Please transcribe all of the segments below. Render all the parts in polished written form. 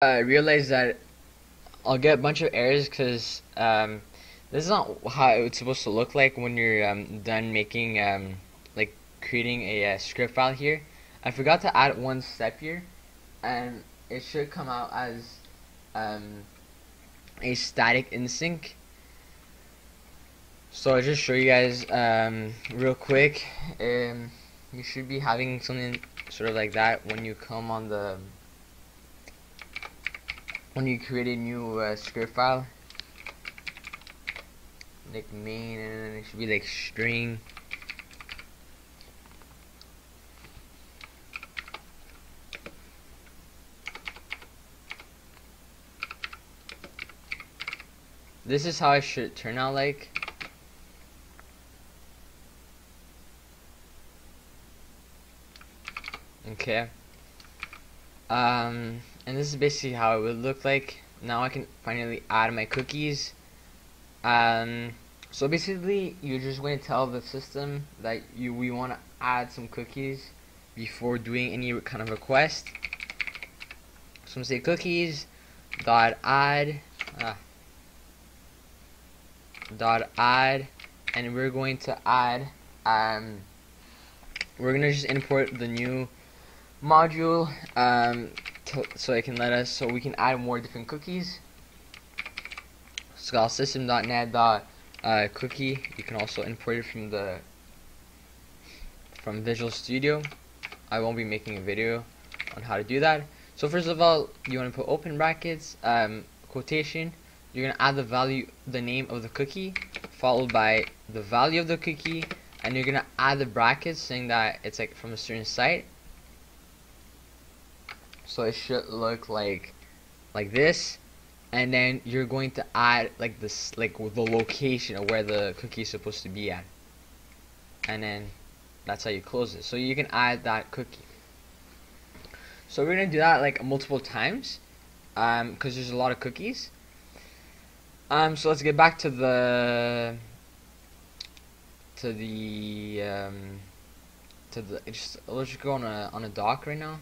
I realized that I'll get a bunch of errors because this is not how it's supposed to look like when you're done making like creating a script file here. I forgot to add one step here, and it should come out as um, a static insync. So I'll just show you guys real quick. You should be having something sort of like that when you come on when you create a new script file, like main, and then it should be like string. This is how it should turn out like. Okay. And this is basically how it would look like. Now I can finally add my cookies. So basically, you're just going to tell the system that we want to add some cookies before doing any kind of request. So I'm gonna say cookies dot add and we're going to add we're gonna just import the new module so it can let us we can add more different cookies. So called system.net cookie. You can also import it from Visual Studio. I won't be making a video on how to do that. So first of all, you want to put open brackets, quotation. You're gonna add the name of the cookie, followed by the value of the cookie, and you're gonna add the brackets saying that it's like from a certain site. So it should look like this, and then you're going to add like this, like the location of where the cookie is supposed to be at, and then that's how you close it. So you can add that cookie. So we're gonna do that like multiple times, because there's a lot of cookies. So let's get back to let's just go on a dock right now.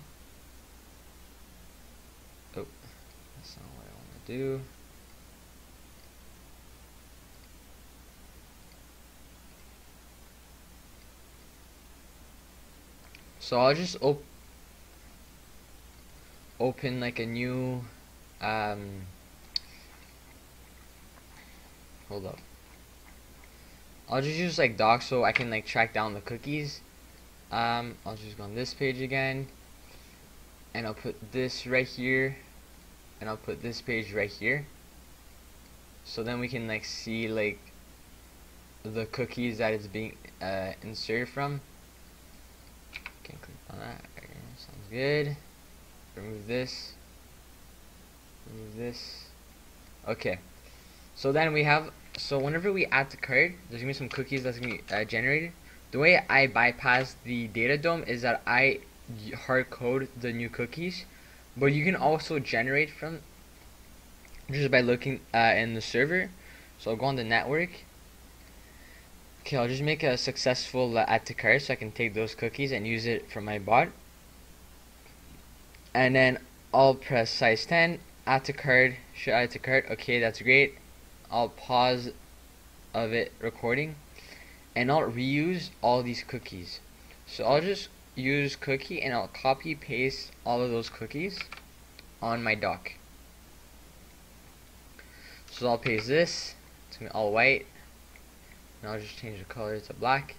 Oh, that's not what I want to do. So I'll just open like a new hold up. I'll just use like doc so I can like track down the cookies. I'll just go on this page again, and I'll put this right here, and I'll put this page right here. So then we can like see like the cookies that it's being inserted from. Can click on that. Okay, sounds good. Remove this. Remove this. Okay. So then we have, so whenever we add to cart, there's gonna be some cookies that's gonna be generated. The way I bypass the data dome is that I hard code the new cookies, but you can also generate from just by looking in the server. So I'll go on the network. Okay, I'll just make a successful add to cart so I can take those cookies and use it for my bot. And then I'll press size 10, add to cart, should add to cart. Okay, that's great. I'll pause of it recording, and I'll reuse all these cookies. So I'll just use cookie, and I'll copy paste all of those cookies on my dock. So I'll paste this. It's gonna be all white, and I'll just change the color to black,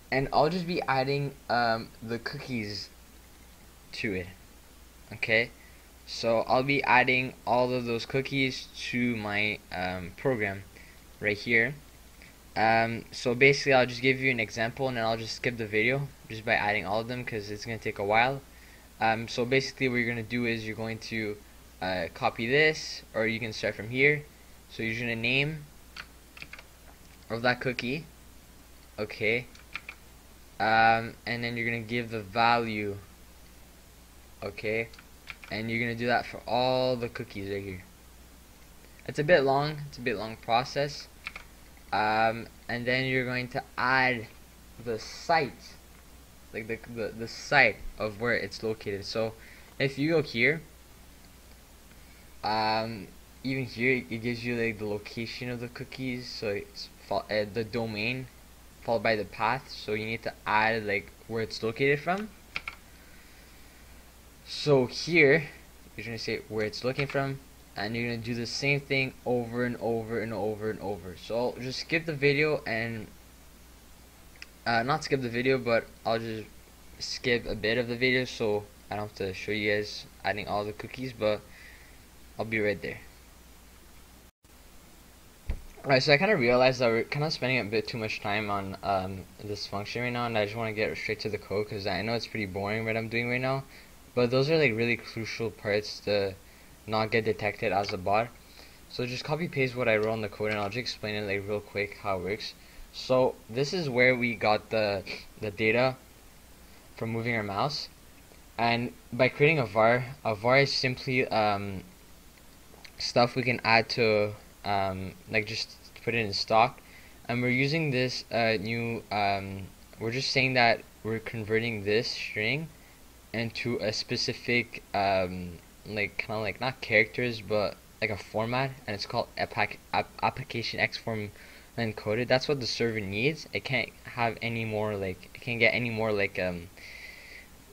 and I'll just be adding the cookies to it. Okay, so I'll be adding all of those cookies to my program right here. So basically I'll just give you an example, and then I'll just skip the video just by adding all of them because it's going to take a while. So basically what you're going to do is you're going to copy this, or you can start from here. So you're going to name of that cookie. Okay. And then you're going to give the value. Okay. And you're gonna do that for all the cookies right here. It's a bit long. It's a bit long process. And then you're going to add the site, like the site of where it's located. So if you go here, Even here it gives you like the location of the cookies, so it's the domain followed by the path, so you need to add like where it's located from. So here you're gonna say where it's looking from, and you're gonna do the same thing over and over and over and over. So I'll just skip the video and not skip the video, but I'll just skip a bit of the video so I don't have to show you guys adding all the cookies, but I'll be right there. Alright, so I kind of realized that we're kind of spending a bit too much time on this function right now, and I just want to get straight to the code because I know it's pretty boring what I'm doing right now, but those are like really crucial parts to not get detected as a bot. So just copy paste what I wrote in the code, and I'll just explain it like real quick how it works. So this is where we got the data from moving our mouse, and by creating a var is simply stuff we can add to like just put it in stock, and we're using this new we're just saying that we're converting this string into a specific like kind of like not characters but like a format, and it's called application X form encoded. That's what the server needs. It can't have any more like, it can't get any more like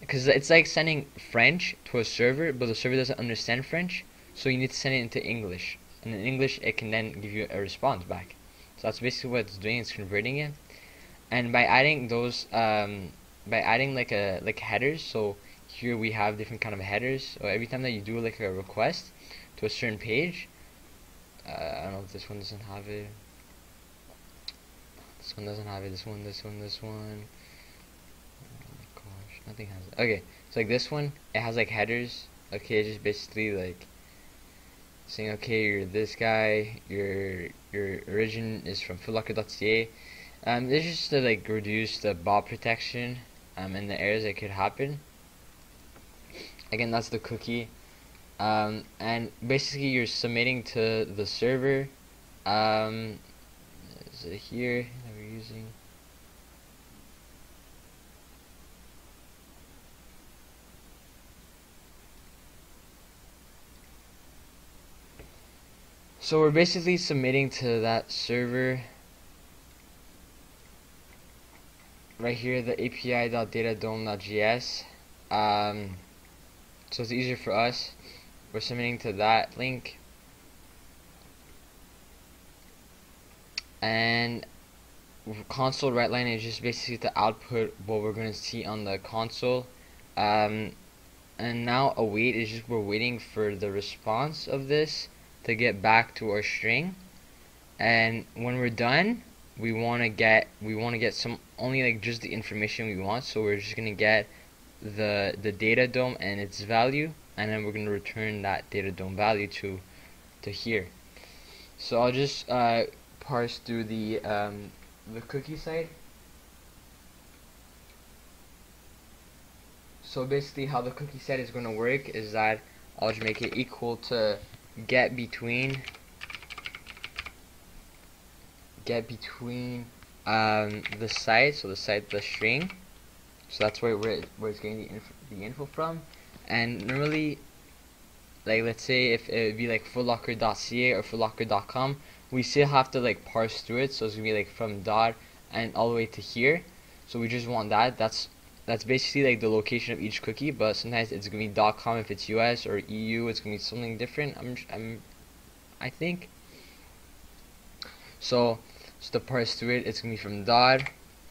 because it's like sending French to a server, but the server doesn't understand French, so you need to send it into English, and in English it can then give you a response back. So that's basically what it's doing, it's converting it. And by adding those by adding like headers, so here we have different kind of headers, so every time that you do like a request to a certain page, I don't know if this one doesn't have it, this one doesn't have it, this one, oh my gosh, nothing has it. Okay, so like this one, it has like headers. Okay, it's just basically like saying, okay, you're this guy, your origin is from footlocker.ca. This is just to like reduce the bot protection and the errors that could happen. Again, that's the cookie, and basically you're submitting to the server. Is it here that we're using? So we're basically submitting to that server right here, the api.datadome.js. So it's easier for us. We're submitting to that link, and console write line is just basically to output what we're going to see on the console. And now await is just we're waiting for the response of this to get back to our string, and when we're done, we want to get some only like just the information we want. So we're just gonna get the data dome and its value, and then we're gonna return that data dome value to here. So I'll just parse through the cookie side. So basically how the cookie set is going to work is that I'll just make it equal to get between the site, so the string, so that's where it's getting the info from. And normally, like let's say if it would be like footlocker.ca or footlocker.com, we still have to like parse through it, so it's gonna be like from dot and all the way to here. So we just want that's basically like the location of each cookie, but sometimes it's gonna be .com if it's US, or EU it's gonna be something different. I think. So to parse through it, it's gonna be from dot,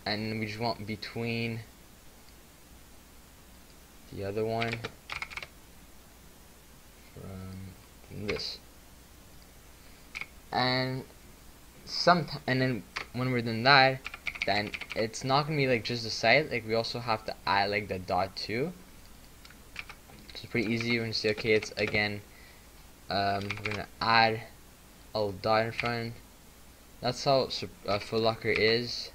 and we just want between the other one from this, and then when we're done that, then it's not gonna be like just the site, like we also have to add like the dot too. So it's pretty easy. We're gonna say, okay, it's again we're gonna add a little dot in front. That's how footlocker is.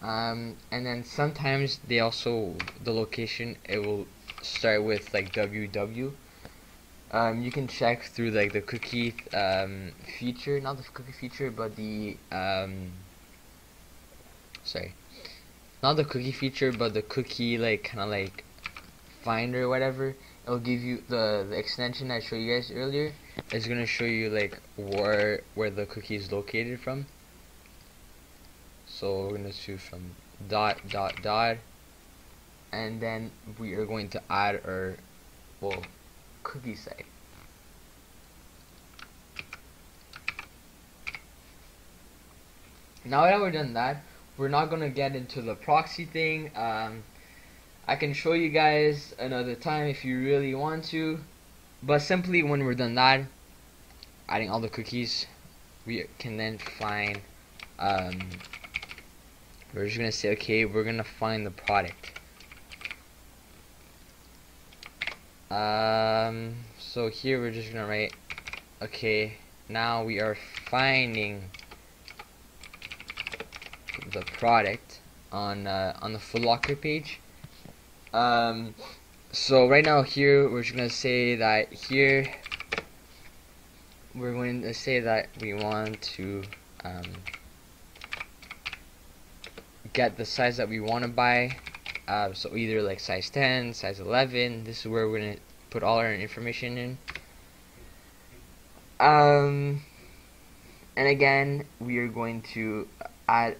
And then sometimes they also, the location, it will start with like www. You can check through like the cookie feature, not the cookie feature, but the sorry, not the cookie feature, but the cookie like kind of like finder or whatever. it'll give you the extension I showed you guys earlier. It's gonna show you like where the cookie is located from. So we're gonna choose from dot dot dot, and then we are going to add our cookie site. Now that we're done that, we're not gonna get into the proxy thing. I can show you guys another time if you really want to, but simply when we're done that, adding all the cookies, we can then find, we're just gonna say, okay, we're gonna find the product. So here we're just gonna write, okay, now we are finding the product on the footlocker page. So right now here we're just gonna say that here we're going to say that we want to get the size that we want to buy. So either like size 10, size 11. This is where we're gonna put all our information in. And again, we are going to add.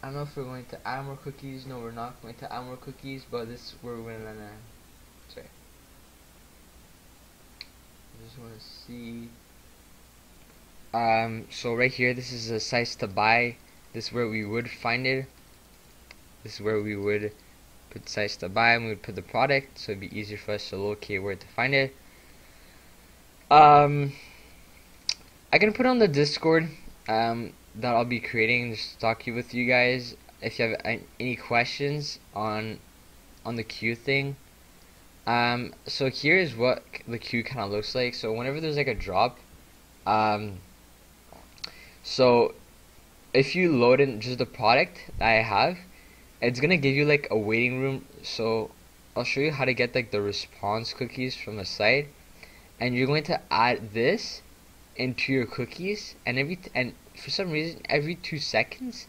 I don't know if we're going to add more cookies. No, we're not going to add more cookies, but this is where we're gonna. Sorry. I just want to see. So right here, this is a size to buy. This is where we would find it. This is where we would put size to buy, and we would put the product, so it'd be easier for us to locate where to find it. I can put on the Discord that I'll be creating, just talking with you guys. If you have any questions on the queue thing. So here is what the queue kind of looks like. So whenever there's like a drop, so if you load in just the product that I have, it's gonna give you like a waiting room. So I'll show you how to get like the response cookies from the site, and you're going to add this into your cookies, and for some reason every 2 seconds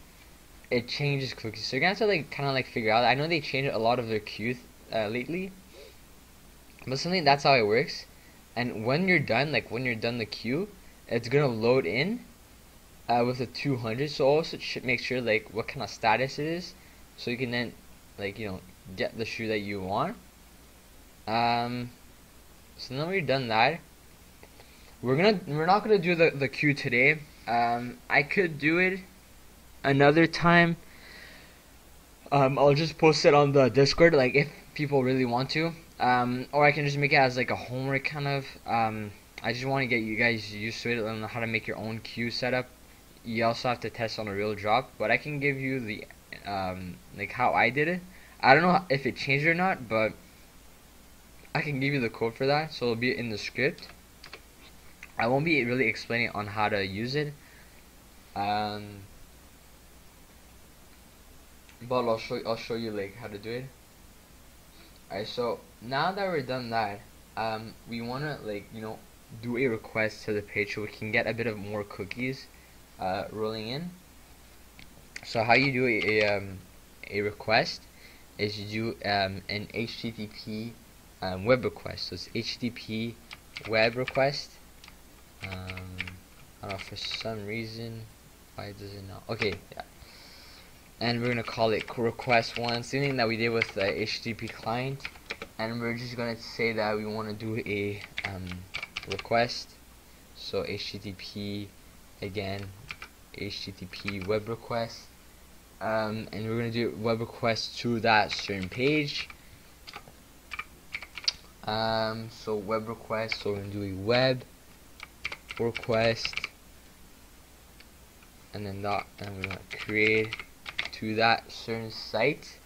it changes cookies. So you're gonna have to like kind of like figure out. I know they changed a lot of their queue lately, but something that's how it works. And when you're done, like when you're done the queue, it's gonna load in with a 200. So also make sure like what kind of status it is, so you can then like get the shoe that you want. So now we've done that. We're not gonna do the queue today. I could do it another time. I'll just post it on the Discord, like if people really want to. Or I can just make it as like a homework kind of. I just want to get you guys used to it and how to make your own queue setup. You also have to test on a real drop, but I can give you the like how I did it. I don't know if it changed or not, but I can give you the code for that, so it'll be in the script. I won't be really explaining on how to use it, but I'll show you like how to do it. Alright, so now that we're done that, we wanna like do a request to the page so we can get a bit of more cookies rolling in. So how you do a request is you do an HTTP web request. So it's HTTP web request. I don't know, for some reason why does it not? Okay, yeah. And we're gonna call it request one, same thing that we did with the HTTP client. And we're just gonna say that we want to do a request. So HTTP again, HTTP web request, and we're gonna do web request to that certain page. So web request. So we're gonna do a web request, and then that, and we're gonna create to that certain site.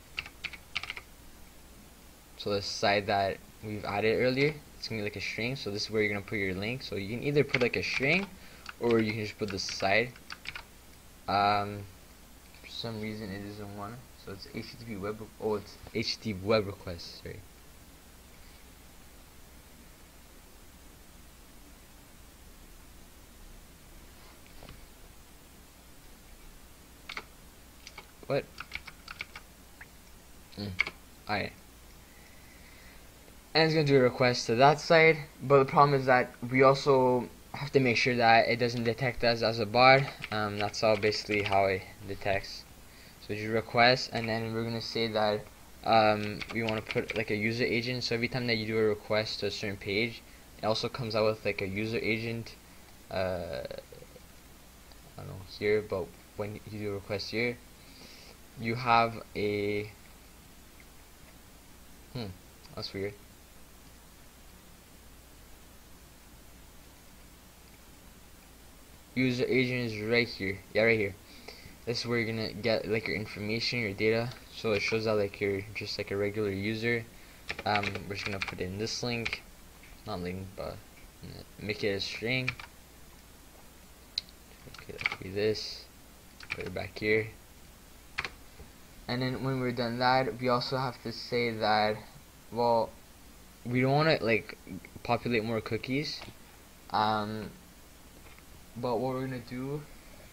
So the site that we've added earlier, it's gonna be like a string. So this is where you're gonna put your link. So you can either put like a string, or you can just put the site. For some reason it doesn't want it. So it's HTTP web. Oh, it's HTTP web request. Sorry. What? Alright. and it's gonna do a request to that side. But the problem is that we also have to make sure that it doesn't detect us as a bot. That's all basically how it detects. So you request, and then we're gonna say that we want to put like a user agent. So every time that you do a request to a certain page, it also comes out with like a user agent. I don't know here, but when you do a request here, you have a that's weird. User agent is right here. Yeah, right here. This is where you're gonna get like your information, your data. So it shows that like you're just like a regular user. We're just gonna put in this link, not link, but make it a string. Okay, that'll be this. Put it back here. And then when we're done that, we also have to say that, well, we don't want to like populate more cookies. But what we're gonna do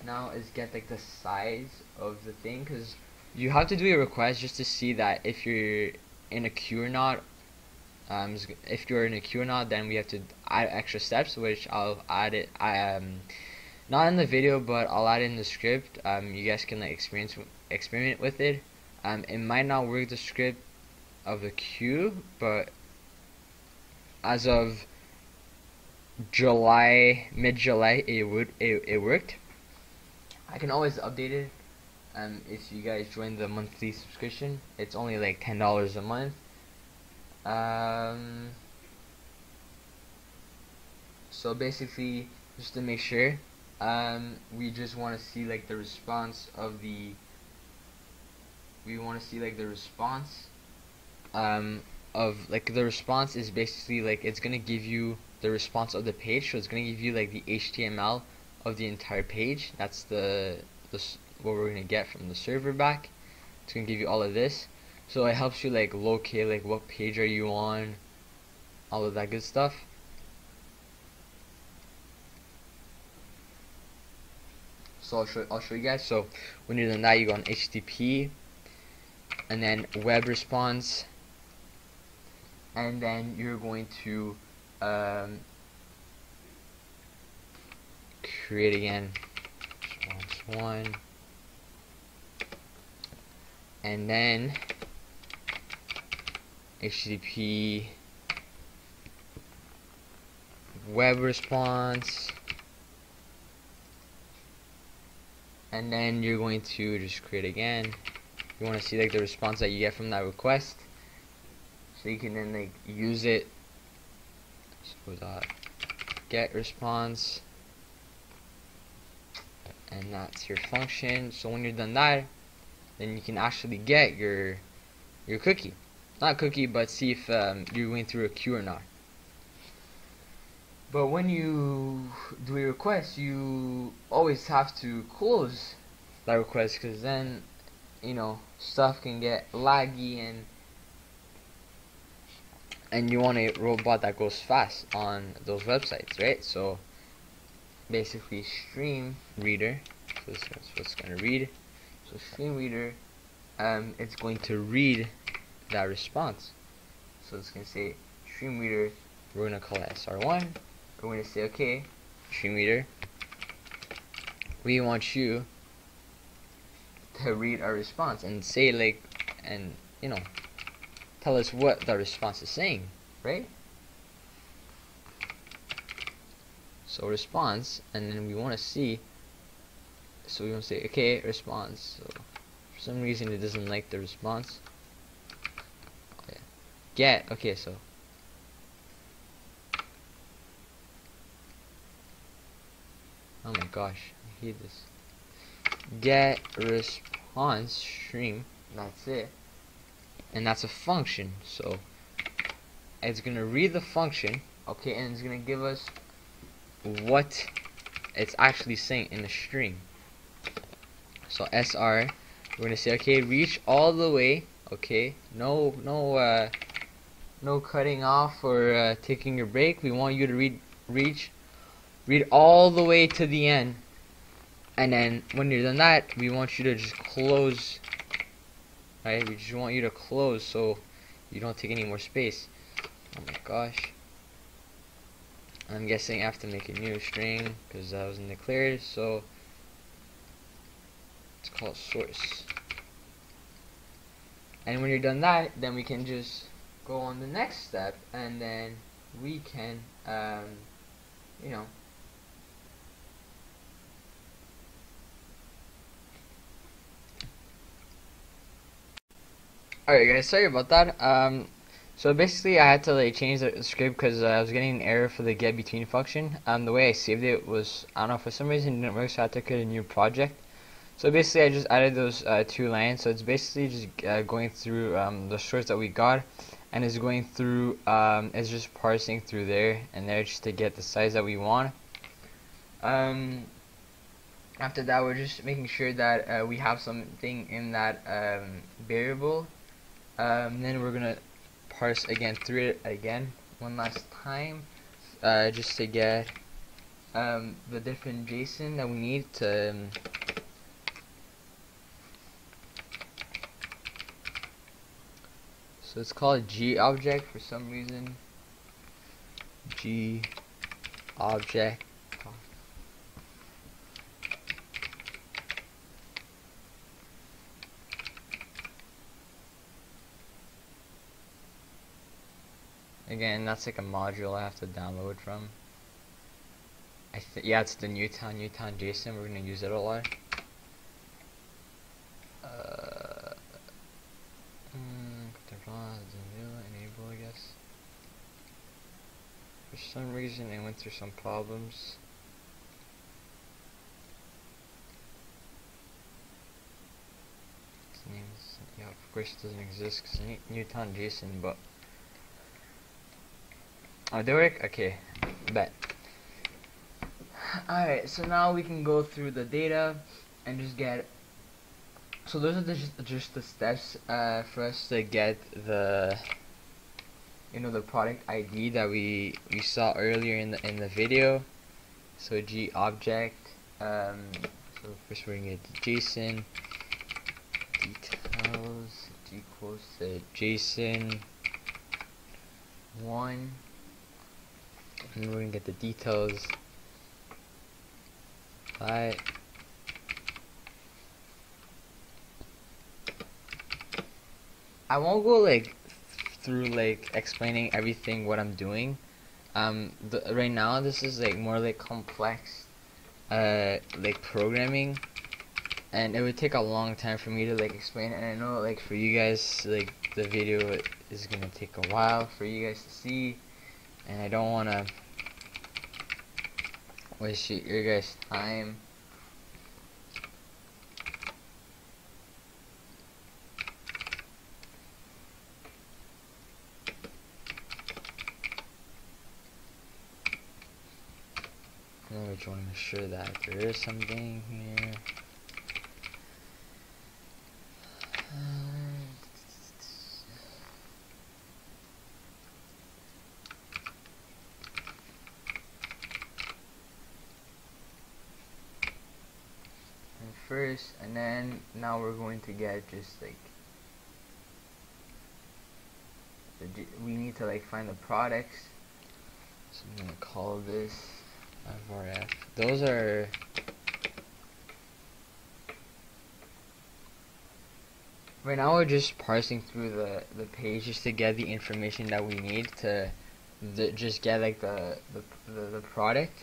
now is get like the size of the thing, because you have to do a request just to see that if you're in a queue or not. If you're in a queue or not, then we have to add extra steps, which I'll add it. Not in the video, but I'll add it in the script. You guys can like experiment with it. It might not work the script of the queue, but as of mid-July, it worked. I can always update it. If you guys join the monthly subscription, it's only like $10 a month. So basically, just to make sure, we just want to see like the response of the. We want to see like the response. Of like the response is basically like it's gonna give you the response of the page, so it's gonna give you like the HTML of the entire page. That's the what we're gonna get from the server back. It's gonna give you all of this, so it helps you like locate like what page are you on, all of that good stuff. So I'll show you guys. So when you're done that, you go on HTTP, and then web response, and then you're going to create again response 1, and then HTTP web response, and then you're going to just create again. You want to see like the response that you get from that request, so you can then like use it. So get response, and that's your function. So when you're done that, then you can actually get your cookie, not cookie, but see if you're going through a queue or not. But when you do a request, you always have to close that request, because then stuff can get laggy, and you want a robot that goes fast on those websites, right? So basically stream reader, so this is what's going to read. So stream reader, it's going to read that response. So it's going to say stream reader, we're going to call it SR1. We're going to say, okay, stream reader, we want you to read our response and say like, and tell us what the response is saying, right? So response, and then we want to see, so we want to say, okay, response. So for some reason it doesn't like the response. Okay. Get, okay, so oh my gosh, I hate this. Get response stream, that's it, and that's a function. So it's gonna read the function, okay, and it's gonna give us what it's actually saying in the string. So SR, we're gonna say, okay, reach all the way, okay, no cutting off or taking a break. We want you to read all the way to the end. And then when you're done that, we want you to just close, right? We just want you to close so you don't take any more space. Oh my gosh. I'm guessing I have to make a new string because that wasn't declared, so it's called source. And when you're done that, then we can just go on the next step, and then we can, you know, alright guys, sorry about that. So basically I had to like change the script because I was getting an error for the get between function. The way I saved it was, I don't know, for some reason it didn't work, so I had to create a new project. So basically I just added those two lines. So it's basically just going through the shorts that we got, and it's going through, it's just parsing through there and there just to get the size that we want. After that, we're just making sure that we have something in that variable. Then we're gonna parse again through it again one last time, just to get the different JSON that we need to. So it's called G object for some reason. G object. Again, that's like a module I have to download from. Yeah, it's the Newtown JSON. We're gonna use it a lot. Enable, I guess. For some reason, I went through some problems. Its name is, yeah, of course it doesn't exist because Newtown JSON, but. Oh, they work? Okay, bet. Alright, so now we can go through the data and just get. So those are just the steps for us to get the, you know, the product ID that we saw earlier in the video. So G object. So first we're gonna get the JSON details equals to JSON 1. And then we're gonna get the details. Right. I won't go like through like explaining everything what I'm doing. Right now this is like more like complex like programming, and it would take a long time for me to like explain it, and I know like for you guys like the video is gonna take a while for you guys to see, and I don't wanna waste your guys' time. I just want to make sure that there is something here. First, and then now we're going to get just like we need to like find the products. So I'm gonna call this FRF. Those are right now we're just parsing through the page just to get the information that we need to just get like the product.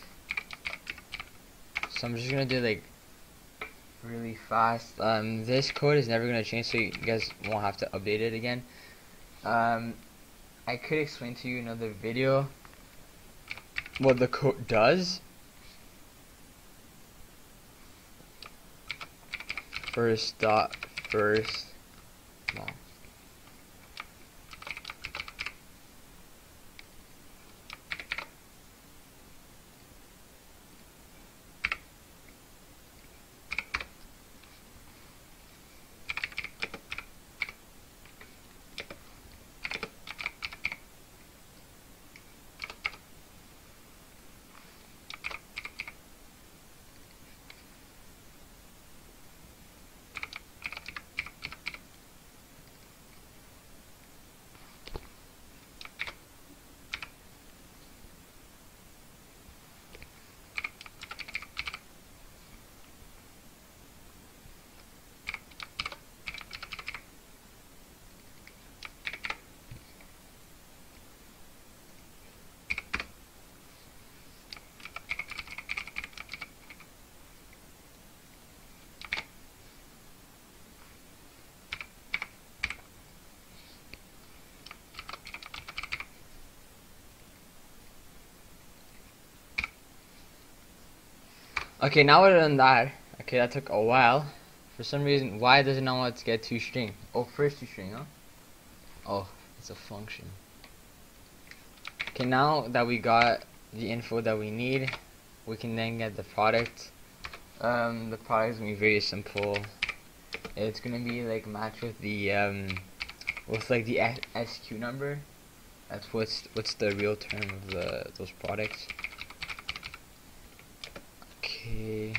So I'm just gonna do like really fast. This code is never gonna change, so you guys won't have to update it again. I could explain to you in another video what the code does. First. No. Okay, now we're done that. Okay, that took a while. For some reason, why does it not want to get toString? Oh, first toString, huh? Oh, it's a function. Okay, now that we got the info that we need, we can then get the product. The product is gonna be very simple. It's gonna be like matched with the like the SQ number. That's what's the real term of those products. Okay.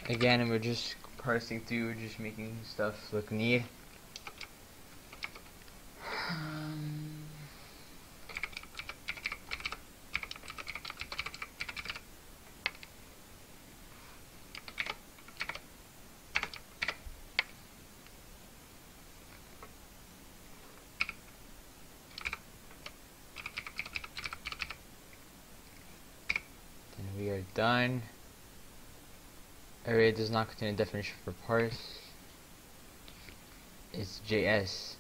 Again, we're just parsing through, just making stuff look neat. Then we are done. Array does not contain a definition for parse. It's JS.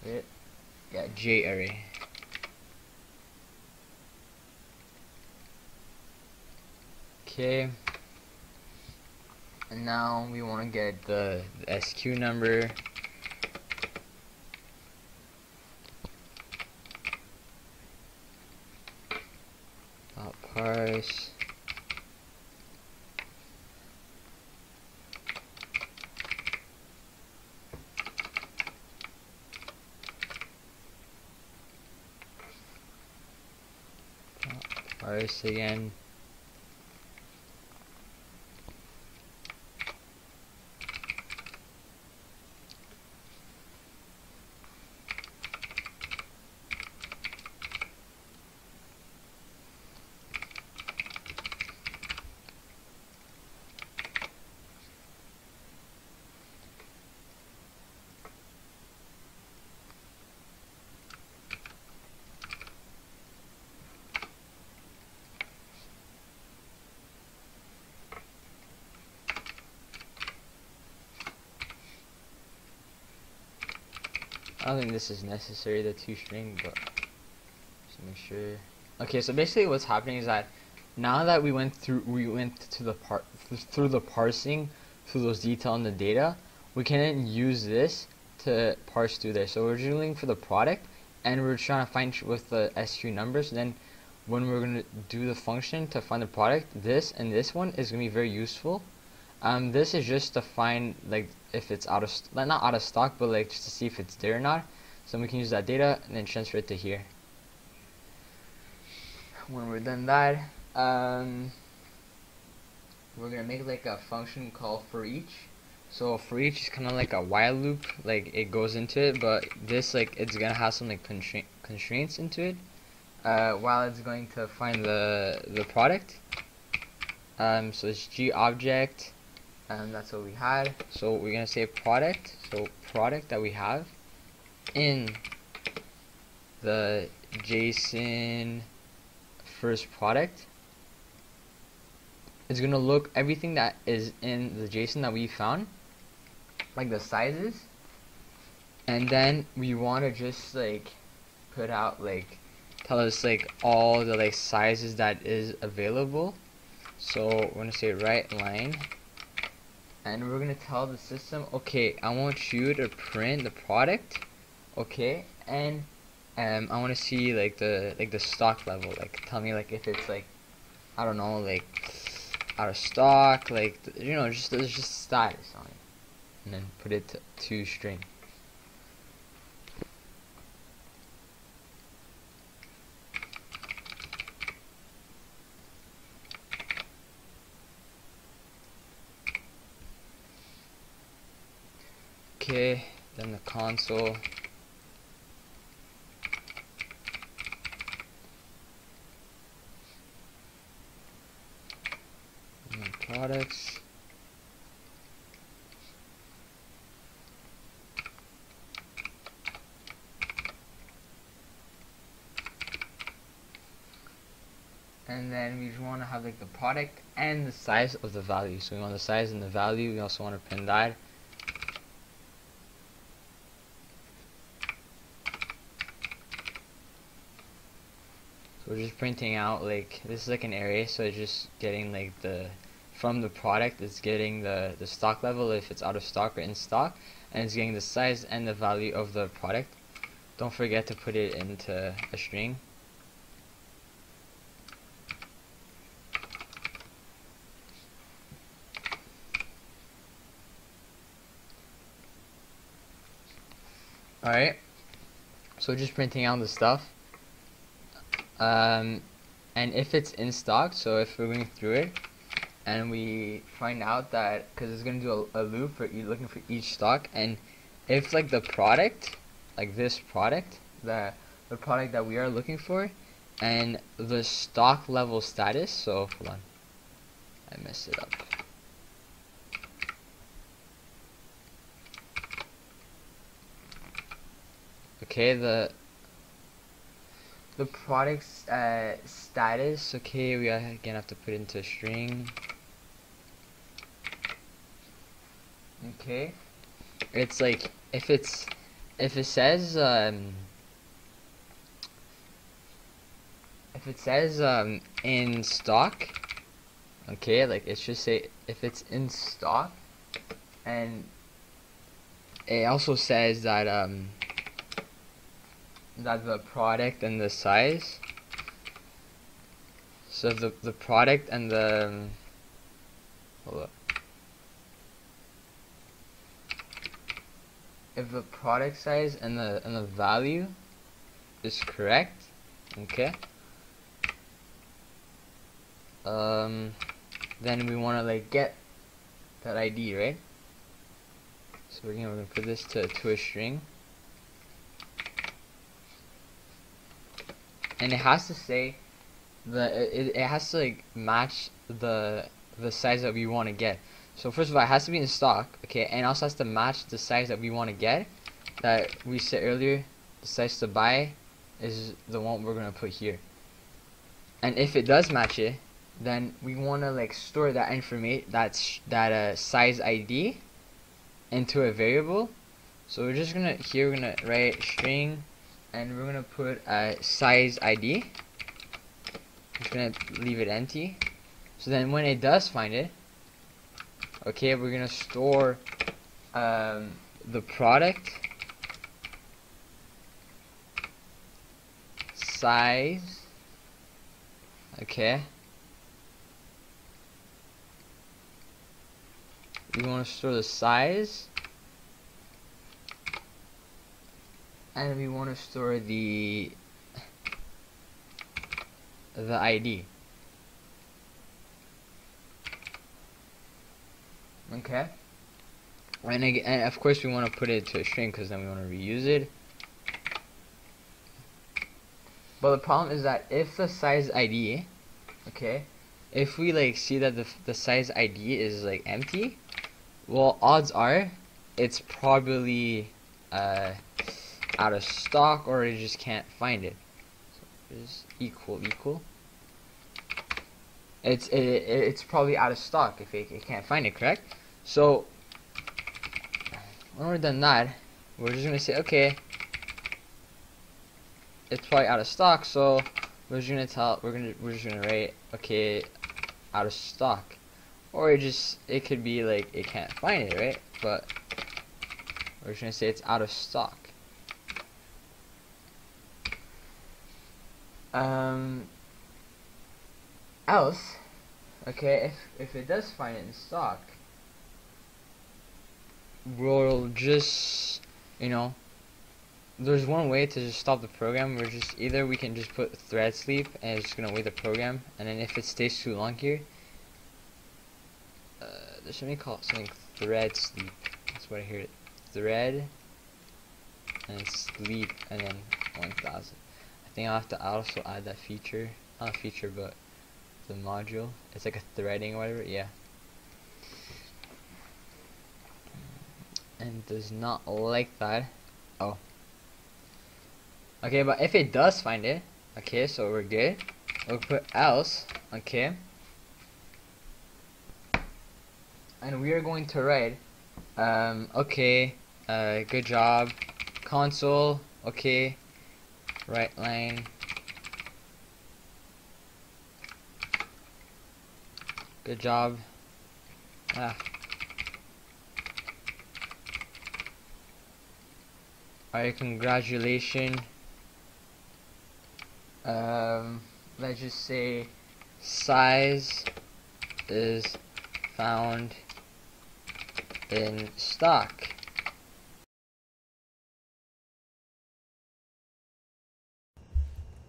Right? Yeah, J array. Okay. And now we want to get the SQ number. Parse. Parse again. I don't think this is necessary, the toString, but just make sure. Okay, so basically what's happening is that now that we went to through the parsing, through those details in the data, we can then use this to parse through there. So we're just looking for the product, and we're trying to find with the SQ numbers. Then when we're gonna do the function to find the product, this and this one is gonna be very useful. This is just to find like if it's out of not out of stock, but like just to see if it's there or not. So we can use that data and then transfer it to here. When we're done that, we're gonna make like a function called for each. So for each is kind of like a while loop, like it goes into it, but this like it's gonna have some like constraints into it while it's going to find the product. So it's G object. And that's what we had. So we're gonna say product. So product that we have in the JSON first product is gonna look everything that is in the JSON that we found, like the sizes, and then we want to just like put out like tell us like all the like sizes that is available. So we're gonna say right line. And we're gonna tell the system, okay, I want you to print the product, okay, and I want to see like the stock level, like tell me like if it's like I don't know like out of stock, like you know just there's just status on it, and then put it to toString. Okay, then the console. And then products. And then we just want to have like the product and the size of the value. So we want the size and the value. We also want to print that. So we're just printing out like, this is like an array, so it's just getting like from the product, it's getting the stock level if it's out of stock or in stock, and it's getting the size and the value of the product. Don't forget to put it into a string. Alright, so just printing out the stuff. And if it's in stock, so if we're going through it and we find out that, because it's going to do a loop for looking for each stock, and if like the product, like this product, the product that we are looking for, and the stock level status, so hold on, I messed it up. Okay, the product's status, okay, we again have to put into a string. Okay, it's like if it says in stock, okay, like it should say if it's in stock, and it also says that that the product and the size. So the product and the hold up. If the product size and the value is correct, okay, then we want to like get that ID, right? So again, we're gonna put this to a string. And it has to say it has to like match the size that we want to get. So first of all, it has to be in stock, okay, and also has to match the size that we want to get. That we said earlier, the size to buy is the one we're gonna put here. And if it does match it, then we want to like store that information, that size ID, into a variable. So we're just gonna we're gonna write string. And we're gonna put a size ID. I'm just gonna leave it empty. So then when it does find it, okay, we're gonna store the product size. Okay. We want to store the size. And we want to store the ID. Okay. And again, and of course we want to put it to a string because then we want to reuse it. But the problem is that if the size ID, okay, if we like see that the size ID is like empty, well, odds are it's probably out of stock, or you just can't find it. So just equal. It's probably out of stock if it can't find it, correct? So when we're done that, we're just gonna say, okay, it's probably out of stock. So we're just gonna write, okay, out of stock, or it could be like it can't find it, right? But we're just gonna say it's out of stock. Else, okay, if it does find it in stock, we'll just, there's one way to just stop the program. Either we can just put thread sleep and it's gonna wait the program, and then if it stays too long here, there's something called thread sleep. That's what I hear it. thread and sleep and then 1000. I think I'll have to also add that feature, not a feature but the module. It's like a threading or whatever, yeah. And does not like that. Oh. Okay, but if it does find it, okay, so we're good. We'll put else, okay. And we are going to write, okay, good job, console, okay, right line, good job, alright, congratulations. Let's just say size is found in stock.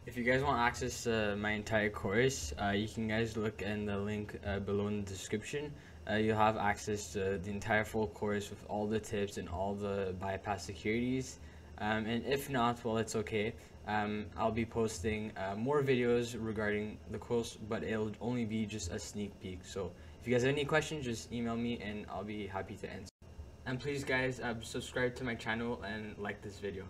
If you guys want access to my entire course, you can guys look in the link below in the description. You'll have access to the entire full course with all the tips and all the bypass securities. And if not, well, it's okay. I'll be posting more videos regarding the course, but it'll only be just a sneak peek. So if you guys have any questions, just email me and I'll be happy to answer. And please guys, subscribe to my channel and like this video.